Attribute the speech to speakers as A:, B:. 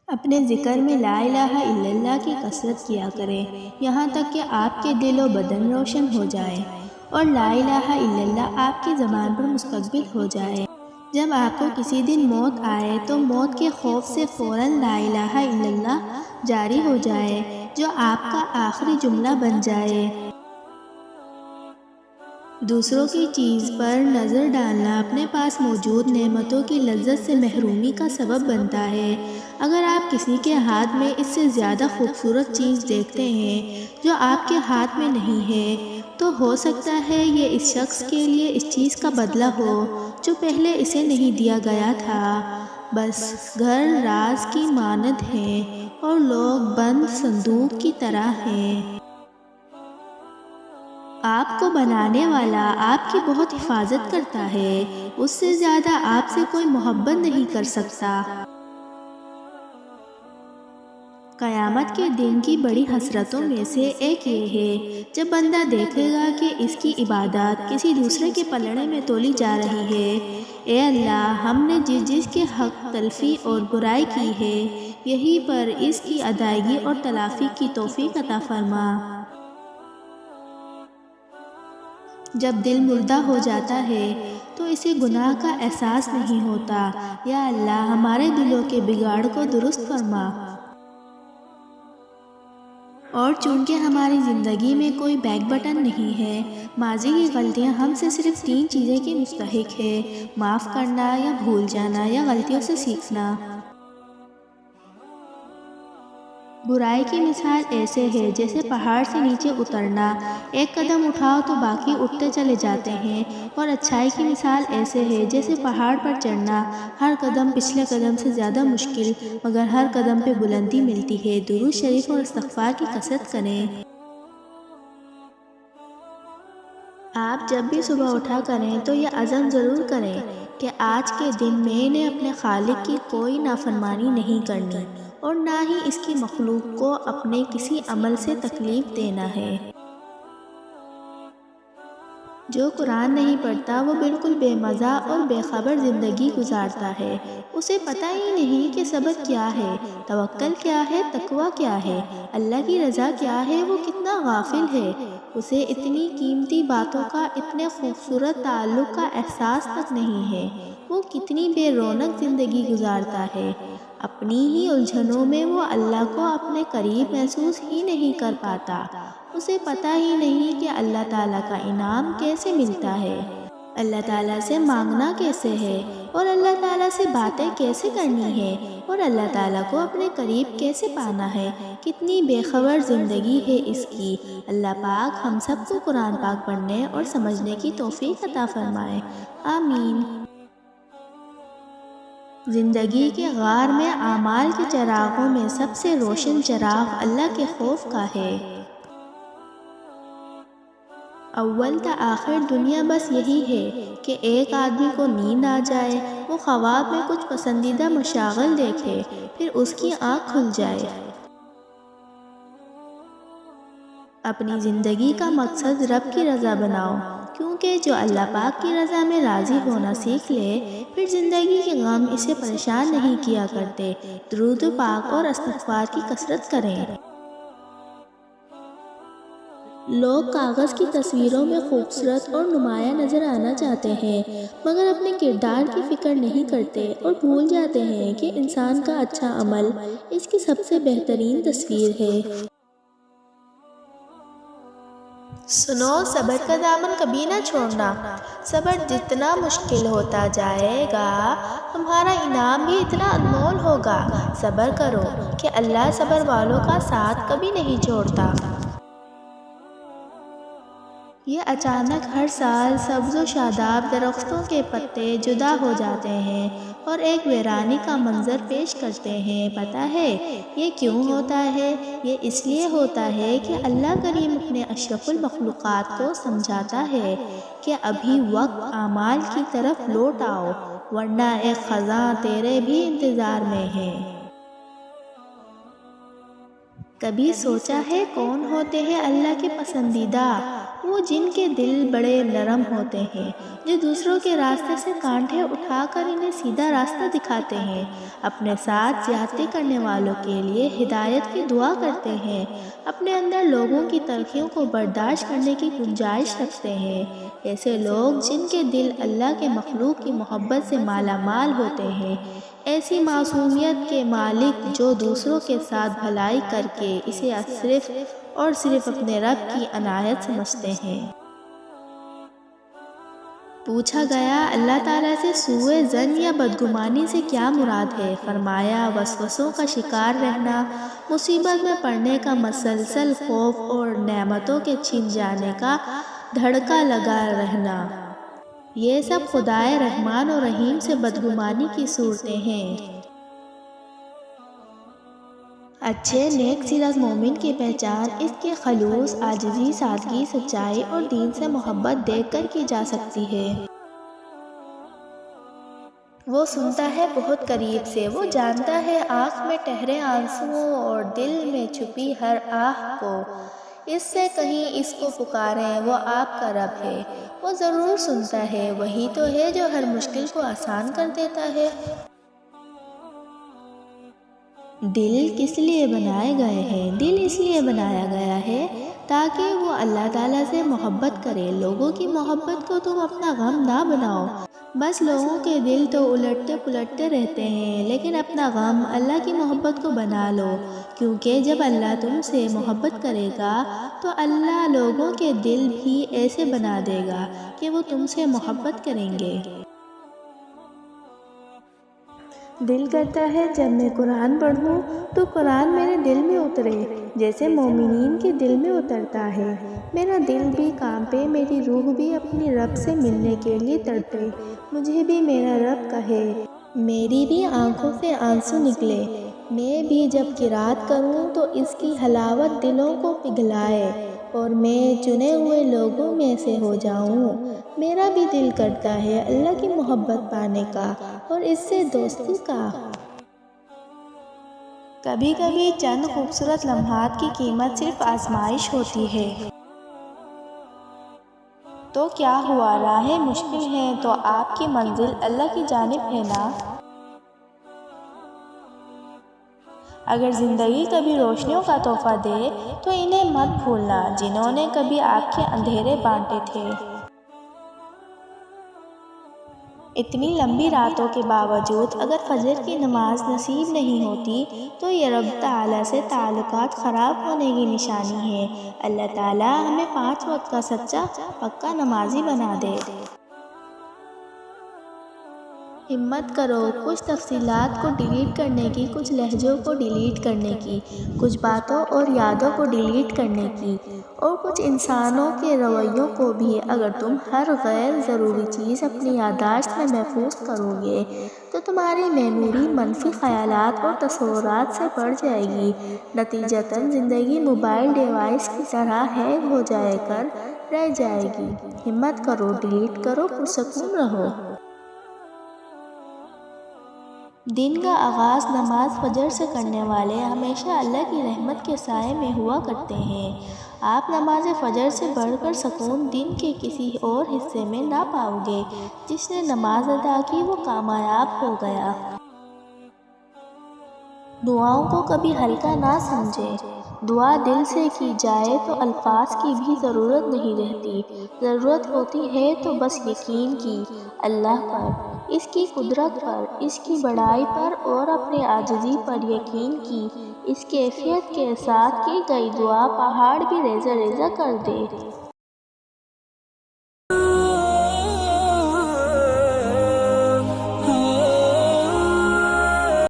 A: اپنے ذکر میں لا الہ الا اللہ کی کثرت کیا کریں، یہاں تک کہ آپ کے دل و بدن روشن ہو جائے اور لا الہ الا اللہ آپ کی زبان پر مستقبل ہو جائے۔ جب آپ کو کسی دن موت آئے تو موت کے خوف سے فوراً لا الہ الا اللہ جاری ہو جائے، جو آپ کا آخری جملہ بن جائے۔ دوسروں کی چیز پر نظر ڈالنا اپنے پاس موجود نعمتوں کی لذت سے محرومی کا سبب بنتا ہے۔ اگر آپ کسی کے ہاتھ میں اس سے زیادہ خوبصورت چیز دیکھتے ہیں جو آپ کے ہاتھ میں نہیں ہے، تو ہو سکتا ہے یہ اس شخص کے لیے اس چیز کا بدلہ ہو جو پہلے اسے نہیں دیا گیا تھا۔ بس گھر راز کی مانند ہیں اور لوگ بند صندوق کی طرح ہیں۔ آپ کو بنانے والا آپ کی بہت حفاظت کرتا ہے، اس سے زیادہ آپ سے کوئی محبت نہیں کر سکتا۔ قیامت کے دن کی بڑی حسرتوں میں سے ایک یہ ہے جب بندہ دیکھے گا کہ اس کی عبادات کسی دوسرے کے پلڑے میں تولی جا رہی ہے۔ اے اللہ، ہم نے جس کے حق تلفی اور برائی کی ہے، یہی پر اس کی ادائیگی اور تلافی کی توفیق عطا فرما۔ جب دل مردہ ہو جاتا ہے تو اسے گناہ کا احساس نہیں ہوتا۔ یا اللہ، ہمارے دلوں کے بگاڑ کو درست فرما۔ اور چونکہ ہماری زندگی میں کوئی بیک بٹن نہیں ہے، ماضی کی غلطیاں ہم سے صرف 3 چیزیں کی مستحق ہے: معاف کرنا یا بھول جانا یا غلطیوں سے سیکھنا۔ برائی کی مثال ایسے ہے جیسے پہاڑ سے نیچے اترنا، ایک قدم اٹھاؤ تو باقی اٹھتے چلے جاتے ہیں، اور اچھائی کی مثال ایسے ہے جیسے پہاڑ پر چڑھنا، ہر قدم پچھلے قدم سے زیادہ مشکل مگر ہر قدم پہ بلندی ملتی ہے۔ درود شریف اور استغفار کی کثرت کریں۔ آپ جب بھی صبح اٹھا کریں تو یہ عزم ضرور کریں کہ آج کے دن میں نے اپنے خالق کی کوئی نافرمانی نہیں کرنی اور نہ ہی اس کی مخلوق کو اپنے کسی عمل سے تکلیف دینا ہے۔ جو قرآن نہیں پڑھتا وہ بالکل بے مزہ اور بے خبر زندگی گزارتا ہے۔ اسے پتہ ہی نہیں کہ صبر کیا ہے، توکل کیا ہے، تقویٰ کیا ہے، اللہ کی رضا کیا ہے۔ وہ کتنا غافل ہے، اسے اتنی قیمتی باتوں کا، اتنے خوبصورت تعلق کا احساس تک نہیں ہے۔ وہ کتنی بے رونق زندگی گزارتا ہے، اپنی ہی الجھنوں میں وہ اللہ کو اپنے قریب محسوس ہی نہیں کر پاتا۔ اسے پتہ ہی نہیں کہ اللہ تعالیٰ کا انعام کیسے ملتا ہے، اللہ تعالیٰ سے مانگنا کیسے ہے، اور اللہ تعالیٰ سے باتیں کیسے کرنی ہے، اور اللہ تعالیٰ کو اپنے قریب کیسے پانا ہے۔ کتنی بے خبر زندگی ہے اس کی۔ اللہ پاک ہم سب کو قرآن پاک پڑھنے اور سمجھنے کی توفیق عطا فرمائے، آمین۔ زندگی کے غار میں اعمال کے چراغوں میں سب سے روشن چراغ اللہ کے خوف کا ہے۔ اول تا آخر دنیا بس یہی ہے کہ ایک آدمی کو نیند آ جائے، وہ خواب میں کچھ پسندیدہ مشاغل دیکھے، پھر اس کی آنکھ کھل جائے۔ اپنی زندگی کا مقصد رب کی رضا بناؤ، کیونکہ جو اللہ پاک کی رضا میں راضی ہونا سیکھ لے، پھر زندگی کے غم اسے پریشان نہیں کیا کرتے۔ درود پاک اور استغفار کی کثرت کریں۔ لوگ کاغذ کی تصویروں میں خوبصورت اور نمایاں نظر آنا چاہتے ہیں، مگر اپنے کردار کی فکر نہیں کرتے اور بھول جاتے ہیں کہ انسان کا اچھا عمل اس کی سب سے بہترین تصویر ہے۔ سنو، صبر کا دامن کبھی نہ چھوڑنا۔ صبر جتنا مشکل ہوتا جائے گا، تمہارا انعام بھی اتنا انمول ہوگا۔ صبر کرو کہ اللہ صبر والوں کا ساتھ کبھی نہیں چھوڑتا۔ یہ اچانک ہر سال سبز و شاداب درختوں کے پتے جدا ہو جاتے ہیں اور ایک ویرانی کا منظر پیش کرتے ہیں۔ پتہ ہے یہ کیوں ہوتا ہے؟ یہ اس لیے ہوتا ہے کہ اللہ کریم اپنے اشرف المخلوقات کو سمجھاتا ہے کہ ابھی وقت اعمال کی طرف لوٹ آؤ، ورنہ ایک خزاں تیرے بھی انتظار میں ہے۔ کبھی سوچا ہے کون ہوتے ہیں اللہ کے پسندیدہ؟ وہ جن کے دل بڑے نرم ہوتے ہیں، جو دوسروں کے راستے سے کانٹے اٹھا کر انہیں سیدھا راستہ دکھاتے ہیں، اپنے ساتھ زیادتی کرنے والوں کے لیے ہدایت کی دعا کرتے ہیں، اپنے اندر لوگوں کی تلخیوں کو برداشت کرنے کی گنجائش رکھتے ہیں۔ ایسے لوگ جن کے دل اللہ کے مخلوق کی محبت سے مالا مال ہوتے ہیں، ایسی معصومیت کے مالک جو دوسروں کے ساتھ بھلائی کر کے اسے صرف اور صرف اپنے رب کی عنایت سمجھتے ہیں۔ پوچھا گیا اللہ تعالیٰ سے سوء ظن یا بدگمانی سے کیا مراد ہے؟ فرمایا وسوسوں کا شکار رہنا، مصیبت میں پڑنے کا مسلسل خوف اور نعمتوں کے چھن جانے کا دھڑکا لگا رہنا، یہ سب خدائے رحمان و رحیم سے بدگمانی کی صورتیں ہیں۔ اچھے نیک سیرت مومن کی پہچان اس کے خلوص، عاجزی، سادگی، سچائی اور دین سے محبت دیکھ کر کی جا سکتی ہے۔ وہ سنتا ہے بہت قریب سے، وہ جانتا ہے آنکھ میں ٹھہرے آنسوؤں اور دل میں چھپی ہر آہ کو، اس سے کہیں اس کو پکاریں، وہ آپ کا رب ہے، وہ ضرور سنتا ہے، وہی تو ہے جو ہر مشکل کو آسان کر دیتا ہے۔ دل کس لیے بنائے گئے ہیں؟ دل اس لیے بنایا گیا ہے تاکہ وہ اللہ تعالیٰ سے محبت کرے۔ لوگوں کی محبت کو تم اپنا غم نہ بناؤ، بس لوگوں کے دل تو الٹتے پلٹتے رہتے ہیں، لیکن اپنا غم اللہ کی محبت کو بنا لو، کیونکہ جب اللہ تم سے محبت کرے گا تو اللہ لوگوں کے دل بھی ایسے بنا دے گا کہ وہ تم سے محبت کریں گے۔ دل کرتا ہے جب میں قرآن پڑھوں تو قرآن میرے دل میں اترے، جیسے مومنین کے دل میں اترتا ہے۔ میرا دل بھی کانپے، میری روح بھی اپنی رب سے ملنے کے لیے تڑپے، مجھے بھی میرا رب کہے، میری بھی آنکھوں سے آنسو نکلے، میں بھی جب قرات کروں تو اس کی حلاوت دلوں کو پگھلائے اور میں چنے ہوئے لوگوں میں سے ہو جاؤں۔ میرا بھی دل کرتا ہے اللہ کی محبت پانے کا اور اس سے دوستی کا۔ کبھی کبھی چند خوبصورت لمحات کی قیمت صرف آزمائش ہوتی ہے۔ تو کیا ہوا، راہیں مشکل ہیں تو آپ کی منزل اللہ کی جانب ہے نا۔ اگر زندگی کبھی روشنیوں کا تحفہ دے تو انہیں مت بھولنا جنہوں نے کبھی آپ کے اندھیرے بانٹے تھے۔ اتنی لمبی راتوں کے باوجود اگر فجر کی نماز نصیب نہیں ہوتی تو یہ رب تعالیٰ سے تعلقات خراب ہونے کی نشانی ہے۔ اللہ تعالیٰ ہمیں 5 وقت کا سچا پکا نمازی بنا دے۔ ہمت کرو، کچھ تفصیلات کو ڈیلیٹ کرنے کی، کچھ لہجوں کو ڈیلیٹ کرنے کی، کچھ باتوں اور یادوں کو ڈیلیٹ کرنے کی، اور کچھ انسانوں کے رویوں کو بھی۔ اگر تم ہر غیر ضروری چیز اپنی یادداشت میں محفوظ کرو گے تو تمہاری میموری منفی خیالات اور تصورات سے بڑھ جائے گی، نتیجتاً زندگی موبائل ڈیوائس کی طرح ہینگ ہو جائے کر رہ جائے گی۔ ہمت کرو، ڈیلیٹ کرو، پرسکون رہو۔ دن کا آغاز نماز فجر سے کرنے والے ہمیشہ اللہ کی رحمت کے سائے میں ہوا کرتے ہیں۔ آپ نماز فجر سے بڑھ کر سکون دن کے کسی اور حصے میں نہ پاؤ گے۔ جس نے نماز ادا کی وہ کامیاب ہو گیا۔ دعاؤں کو کبھی ہلکا نہ سمجھے۔ دعا دل سے کی جائے تو الفاظ کی بھی ضرورت نہیں رہتی، ضرورت ہوتی ہے تو بس یقین کی، اللہ پر، اس کی قدرت پر، اس کی بڑائی پر اور اپنے عاجزی پر یقین کی۔ اس کیفیت کے ساتھ کی گئی دعا پہاڑ بھی ریزہ ریزہ کر دے۔